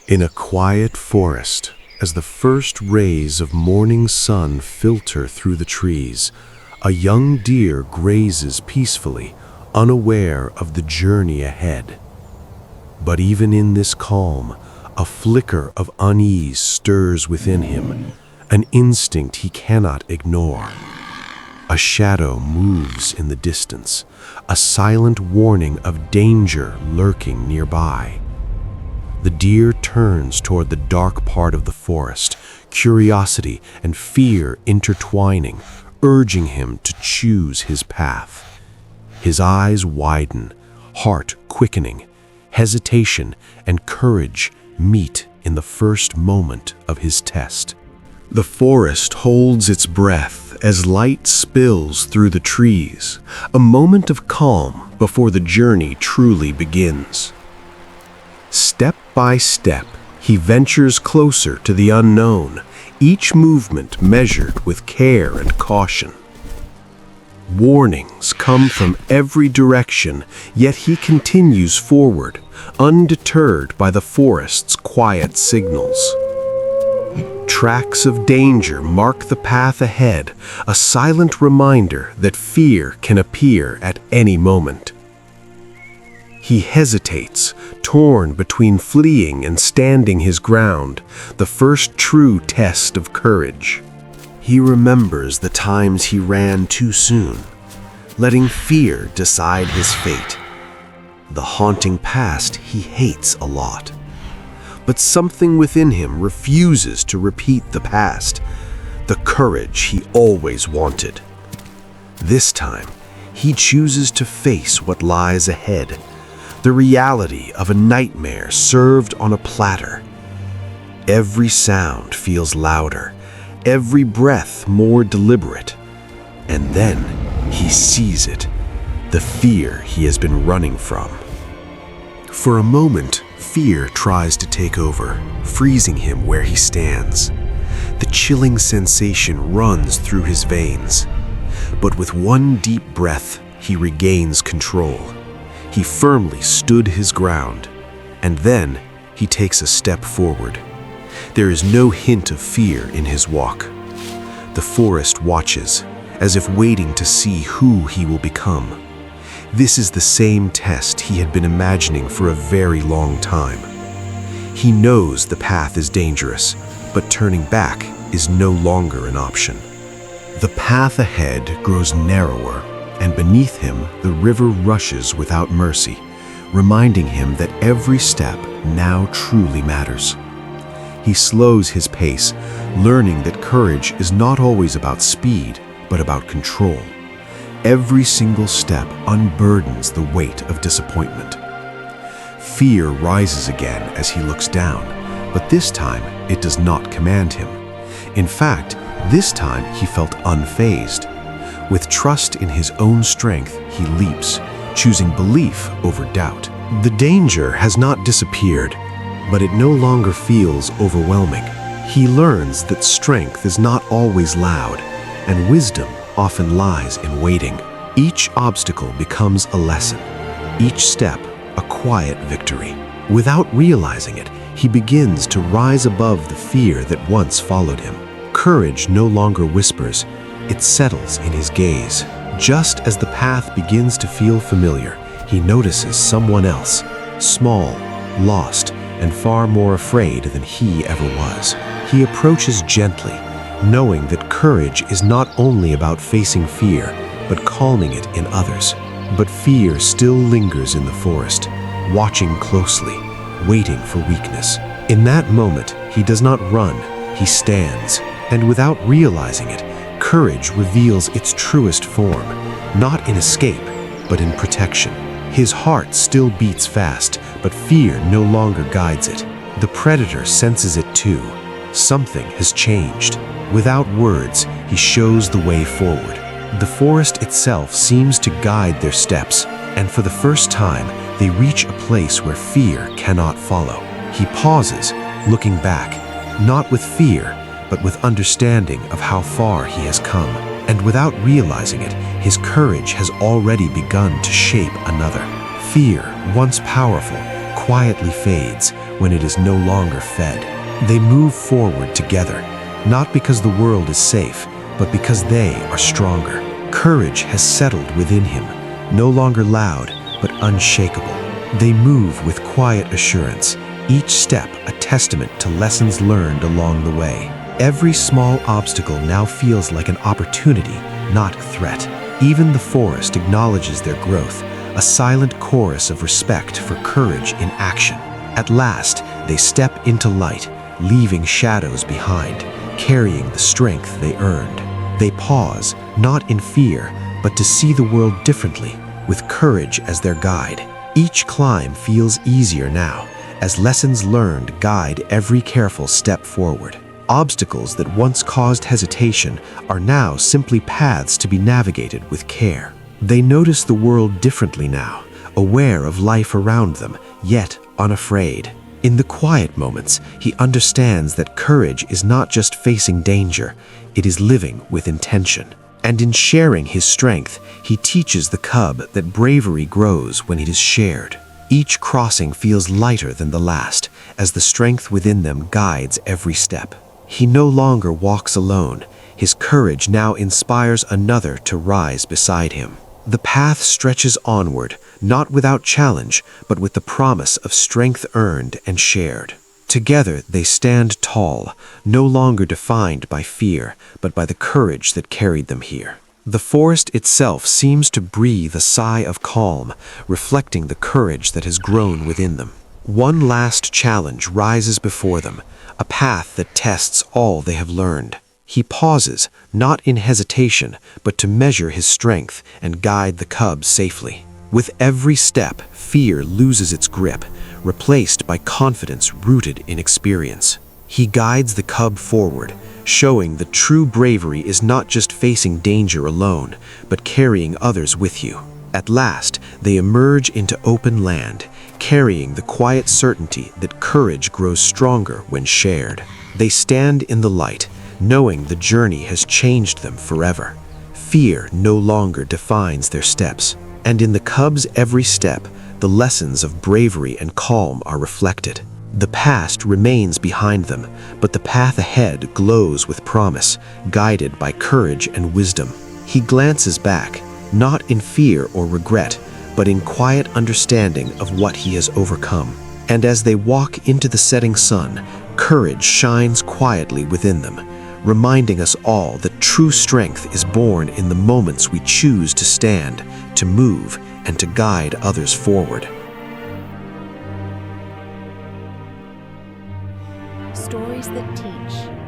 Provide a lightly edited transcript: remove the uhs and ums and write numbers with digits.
In a quiet forest, as the first rays of morning sun filter through the trees, a young deer grazes peacefully, unaware of the journey ahead. But even in this calm, a flicker of unease stirs within him, an instinct he cannot ignore. A shadow moves in the distance, a silent warning of danger lurking nearby. The deer turns toward the dark part of the forest, curiosity and fear intertwining, urging him to choose his path. His eyes widen, heart quickening, hesitation and courage meet in the first moment of his test. The forest holds its breath as light spills through the trees, a moment of calm before the journey truly begins. Step by step, he ventures closer to the unknown, each movement measured with care and caution. Warnings come from every direction, yet he continues forward, undeterred by the forest's quiet signals. Tracks of danger mark the path ahead, a silent reminder that fear can appear at any moment. He hesitates, torn between fleeing and standing his ground, the first true test of courage. He remembers the times he ran too soon, letting fear decide his fate. The haunting past he hates a lot. But something within him refuses to repeat the past, the courage he always wanted. This time, he chooses to face what lies ahead, the reality of a nightmare served on a platter. Every sound feels louder, every breath more deliberate. And then he sees it, the fear he has been running from. For a moment, fear tries to take over, freezing him where he stands. The chilling sensation runs through his veins. But with one deep breath, he regains control. He firmly stood his ground, and then he takes a step forward. There is no hint of fear in his walk. The forest watches, as if waiting to see who he will become. This is the same test he had been imagining for a very long time. He knows the path is dangerous, but turning back is no longer an option. The path ahead grows narrower, and beneath him the river rushes without mercy, reminding him that every step now truly matters. He slows his pace, learning that courage is not always about speed, but about control. Every single step unburdens the weight of disappointment. Fear rises again as he looks down, but this time it does not command him. In fact, this time he felt unfazed. With trust in his own strength, he leaps, choosing belief over doubt. The danger has not disappeared, but it no longer feels overwhelming. He learns that strength is not always loud, and wisdom often lies in waiting. Each obstacle becomes a lesson, each step a quiet victory. Without realizing it, he begins to rise above the fear that once followed him. Courage no longer whispers, it settles in his gaze. Just as the path begins to feel familiar, he notices someone else, small, lost, and far more afraid than he ever was. He approaches gently, knowing that courage is not only about facing fear, but calming it in others. But fear still lingers in the forest, watching closely, waiting for weakness. In that moment, he does not run, he stands, and without realizing it, courage reveals its truest form, not in escape, but in protection. His heart still beats fast, but fear no longer guides it. The predator senses it too. Something has changed. Without words, he shows the way forward. The forest itself seems to guide their steps, and for the first time, they reach a place where fear cannot follow. He pauses, looking back, not with fear, but with understanding of how far he has come. And without realizing it, his courage has already begun to shape another. Fear, once powerful, quietly fades, when it is no longer fed. They move forward together, not because the world is safe, but because they are stronger. Courage has settled within him, no longer loud, but unshakable. They move with quiet assurance, each step a testament to lessons learned along the way. Every small obstacle now feels like an opportunity, not a threat. Even the forest acknowledges their growth, a silent chorus of respect for courage in action. At last, they step into light, leaving shadows behind, carrying the strength they earned. They pause, not in fear, but to see the world differently, with courage as their guide. Each climb feels easier now, as lessons learned guide every careful step forward. Obstacles that once caused hesitation are now simply paths to be navigated with care. They notice the world differently now, aware of life around them, yet unafraid. In the quiet moments, he understands that courage is not just facing danger, it is living with intention. And in sharing his strength, he teaches the cub that bravery grows when it is shared. Each crossing feels lighter than the last, as the strength within them guides every step. He no longer walks alone. His courage now inspires another to rise beside him. The path stretches onward, not without challenge, but with the promise of strength earned and shared. Together they stand tall, no longer defined by fear, but by the courage that carried them here. The forest itself seems to breathe a sigh of calm, reflecting the courage that has grown within them. One last challenge rises before them, a path that tests all they have learned. He pauses, not in hesitation, but to measure his strength and guide the cub safely. With every step, fear loses its grip, replaced by confidence rooted in experience. He guides the cub forward, showing that true bravery is not just facing danger alone, but carrying others with you. At last, they emerge into open land, carrying the quiet certainty that courage grows stronger when shared. They stand in the light, knowing the journey has changed them forever. Fear no longer defines their steps, and in the cub's every step, the lessons of bravery and calm are reflected. The past remains behind them, but the path ahead glows with promise, guided by courage and wisdom. He glances back, not in fear or regret, but in quiet understanding of what he has overcome. And as they walk into the setting sun, courage shines quietly within them, reminding us all that true strength is born in the moments we choose to stand, to move, and to guide others forward. Stories that teach.